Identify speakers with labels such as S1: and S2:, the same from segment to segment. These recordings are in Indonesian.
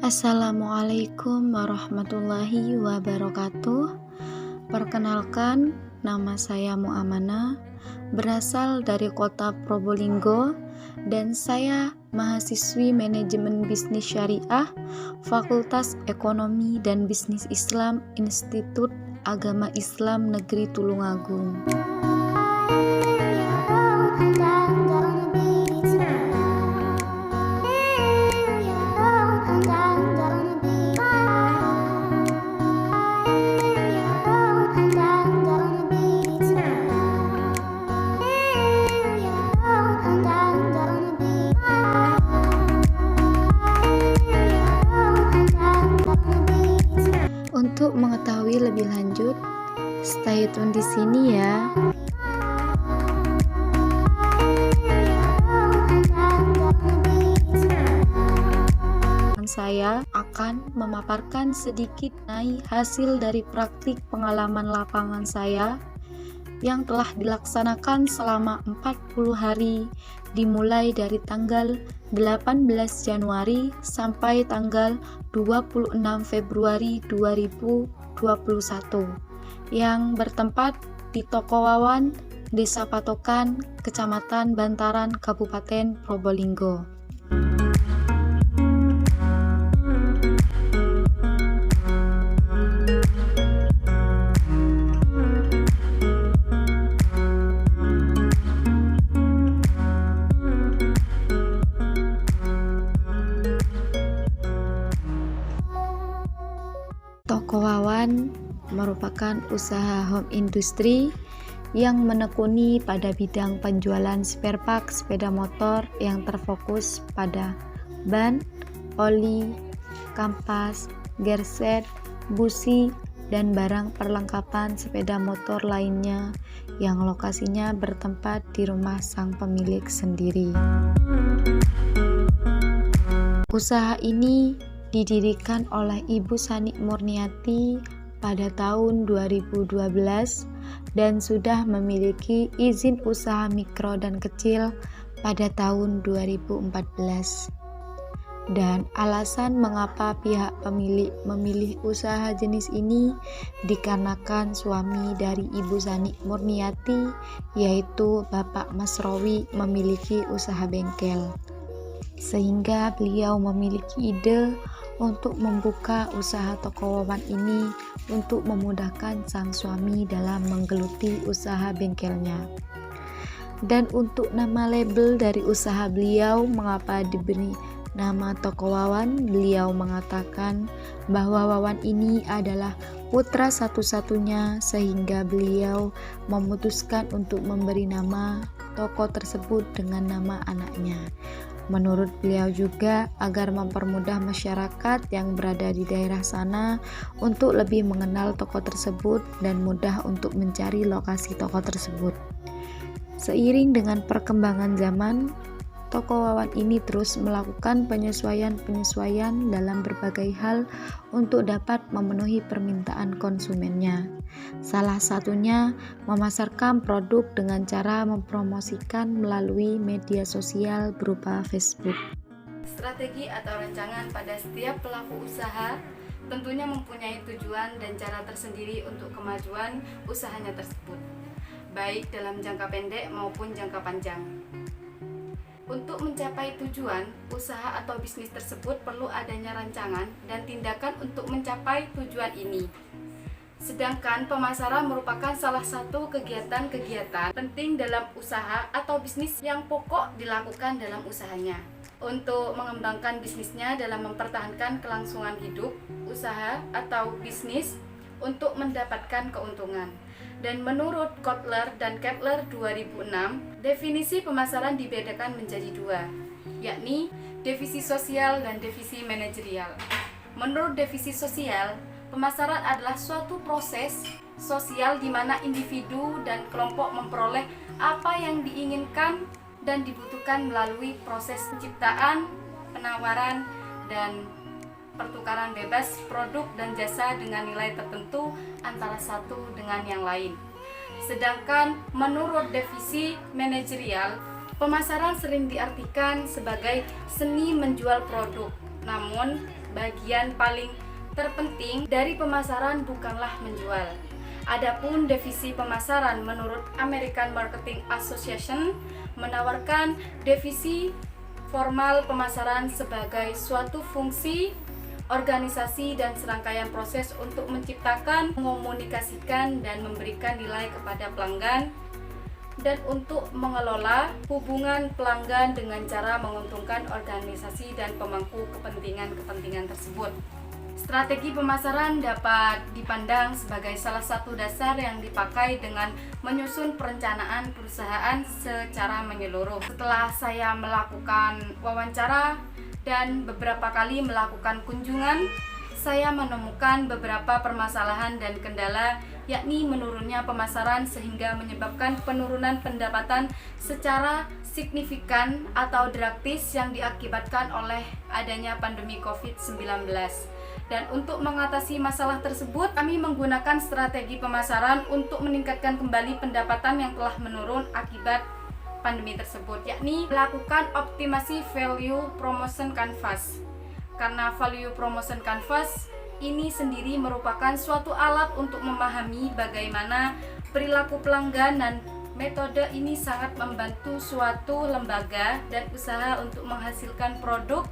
S1: Assalamualaikum warahmatullahi wabarakatuh. Perkenalkan, nama saya Muamana, berasal dari kota Probolinggo, dan saya mahasiswi Manajemen Bisnis Syariah, Fakultas Ekonomi dan Bisnis Islam, Institut Agama Islam Negeri Tulungagung. Untuk mengetahui lebih lanjut, stay tune di sini ya. Saya akan memaparkan sedikit mengenai hasil dari praktik pengalaman lapangan saya yang telah dilaksanakan selama 40 hari dimulai dari tanggal 18 Januari sampai tanggal 26 Februari 2021 yang bertempat di Toko Wawan, Desa Patokan, Kecamatan Bantaran, Kabupaten Probolinggo. Toko Wawan merupakan usaha home industry yang menekuni pada bidang penjualan spare part sepeda motor yang terfokus pada ban, oli, kampas, gearset, busi, dan barang perlengkapan sepeda motor lainnya yang lokasinya bertempat di rumah sang pemilik sendiri. Usaha ini didirikan oleh Ibu Sani Murniati pada tahun 2012 dan sudah memiliki izin usaha mikro dan kecil pada tahun 2014. Dan alasan mengapa pihak pemilik memilih usaha jenis ini dikarenakan suami dari Ibu Sani Murniati, yaitu Bapak Masrowi, memiliki usaha bengkel. Sehingga beliau memiliki ide untuk membuka usaha Toko Wawan ini untuk memudahkan sang suami dalam menggeluti usaha bengkelnya. Dan untuk nama label dari usaha beliau, mengapa diberi nama Toko Wawan, beliau mengatakan bahwa Wawan ini adalah putra satu-satunya, sehingga beliau memutuskan untuk memberi nama toko tersebut dengan nama anaknya. Menurut beliau juga agar mempermudah masyarakat yang berada di daerah sana untuk lebih mengenal toko tersebut dan mudah untuk mencari lokasi toko tersebut. Seiring dengan perkembangan zaman, Toko Wawan ini terus melakukan penyesuaian dalam berbagai hal untuk dapat memenuhi permintaan konsumennya. Salah satunya memasarkan produk dengan cara mempromosikan melalui media sosial berupa Facebook.
S2: Strategi atau rancangan pada setiap pelaku usaha tentunya mempunyai tujuan dan cara tersendiri untuk kemajuan usahanya tersebut, baik dalam jangka pendek maupun jangka panjang. Untuk mencapai tujuan, usaha atau bisnis tersebut perlu adanya rancangan dan tindakan untuk mencapai tujuan ini. Sedangkan pemasaran merupakan salah satu kegiatan-kegiatan penting dalam usaha atau bisnis yang pokok dilakukan dalam usahanya. Untuk mengembangkan bisnisnya dalam mempertahankan kelangsungan hidup, usaha atau bisnis untuk mendapatkan keuntungan. Dan menurut Kotler dan Kepler 2006, definisi pemasaran dibedakan menjadi dua, yakni divisi sosial dan divisi manajerial. Menurut divisi sosial, pemasaran adalah suatu proses sosial di mana individu dan kelompok memperoleh apa yang diinginkan dan dibutuhkan melalui proses penciptaan, penawaran, dan pertukaran bebas produk dan jasa dengan nilai tertentu antara satu dengan yang lain. Sedangkan menurut divisi manajerial, pemasaran sering diartikan sebagai seni menjual produk. Namun, bagian paling terpenting dari pemasaran bukanlah menjual. Adapun divisi pemasaran menurut American Marketing Association menawarkan divisi formal pemasaran sebagai suatu fungsi, organisasi dan serangkaian proses untuk menciptakan, mengomunikasikan dan memberikan nilai kepada pelanggan dan untuk mengelola hubungan pelanggan dengan cara menguntungkan organisasi dan pemangku kepentingan-kepentingan tersebut. Strategi pemasaran dapat dipandang sebagai salah satu dasar yang dipakai dengan menyusun perencanaan perusahaan secara menyeluruh. Setelah saya melakukan wawancara dan beberapa kali melakukan kunjungan, saya menemukan beberapa permasalahan dan kendala, yakni menurunnya pemasaran sehingga menyebabkan penurunan pendapatan secara signifikan atau drastis yang diakibatkan oleh adanya pandemi COVID-19. Dan untuk mengatasi masalah tersebut, kami menggunakan strategi pemasaran untuk meningkatkan kembali pendapatan yang telah menurun akibat pandemi tersebut, yakni melakukan optimasi value promotion canvas. Karena value promotion canvas ini sendiri merupakan suatu alat untuk memahami bagaimana perilaku pelanggan, dan metode ini sangat membantu suatu lembaga dan usaha untuk menghasilkan produk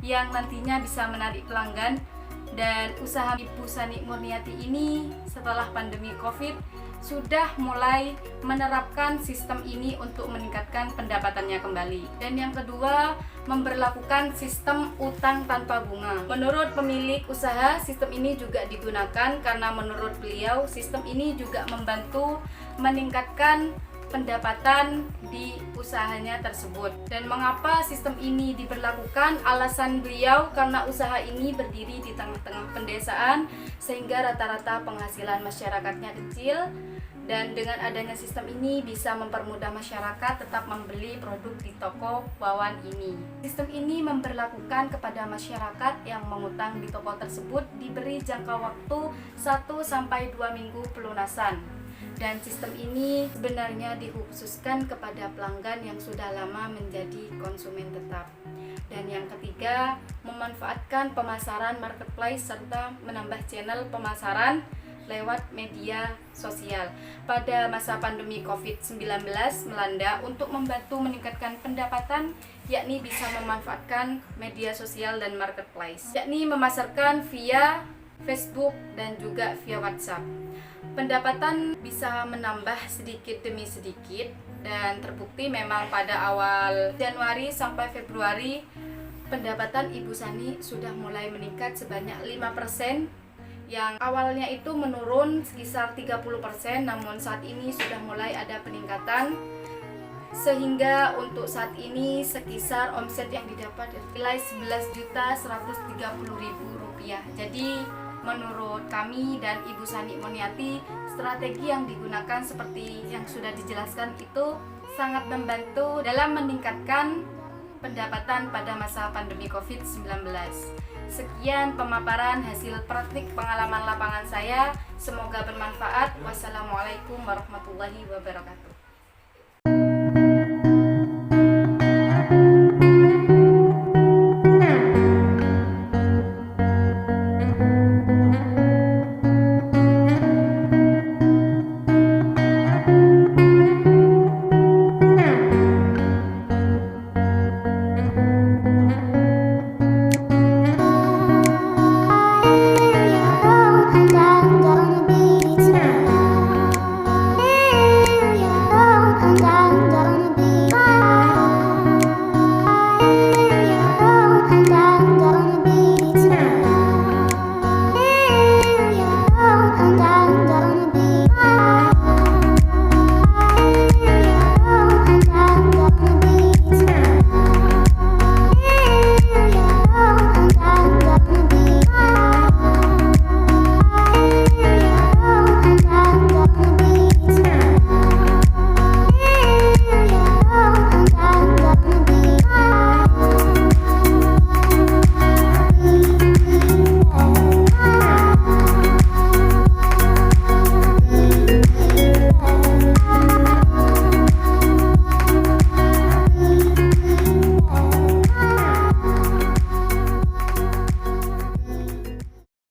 S2: yang nantinya bisa menarik pelanggan. Dan usaha Ibu Sani Murniati ini setelah pandemi COVID sudah mulai menerapkan sistem ini untuk meningkatkan pendapatannya kembali. Dan yang kedua, memberlakukan sistem utang tanpa bunga. Menurut pemilik usaha, sistem ini juga digunakan karena menurut beliau sistem ini juga membantu meningkatkan pendapatan di usahanya tersebut. Dan mengapa sistem ini diberlakukan? Alasan beliau karena usaha ini berdiri di tengah-tengah pedesaan sehingga rata-rata penghasilan masyarakatnya kecil, dan dengan adanya sistem ini bisa mempermudah masyarakat tetap membeli produk di toko Wawan ini. Sistem ini memberlakukan kepada masyarakat yang mengutang di toko tersebut diberi jangka waktu 1-2 minggu pelunasan. Dan sistem ini sebenarnya dikhususkan kepada pelanggan yang sudah lama menjadi konsumen tetap. Dan yang ketiga, memanfaatkan pemasaran marketplace serta menambah channel pemasaran lewat media sosial. Pada masa pandemi COVID-19 melanda, untuk membantu meningkatkan pendapatan, yakni bisa memanfaatkan media sosial dan marketplace, yakni memasarkan via Facebook dan juga via WhatsApp. Pendapatan bisa menambah sedikit demi sedikit, dan terbukti memang pada awal Januari sampai Februari pendapatan Ibu Sani sudah mulai meningkat sebanyak 5%, yang awalnya itu menurun sekitar 30%, namun saat ini sudah mulai ada peningkatan, sehingga untuk saat ini sekisar omset yang didapat nilai Rp11.130.000. Jadi menurut kami dan Ibu Sani Murniati, strategi yang digunakan seperti yang sudah dijelaskan itu sangat membantu dalam meningkatkan pendapatan pada masa pandemi COVID-19. Sekian pemaparan hasil praktik pengalaman lapangan saya, semoga bermanfaat. Wassalamualaikum warahmatullahi wabarakatuh.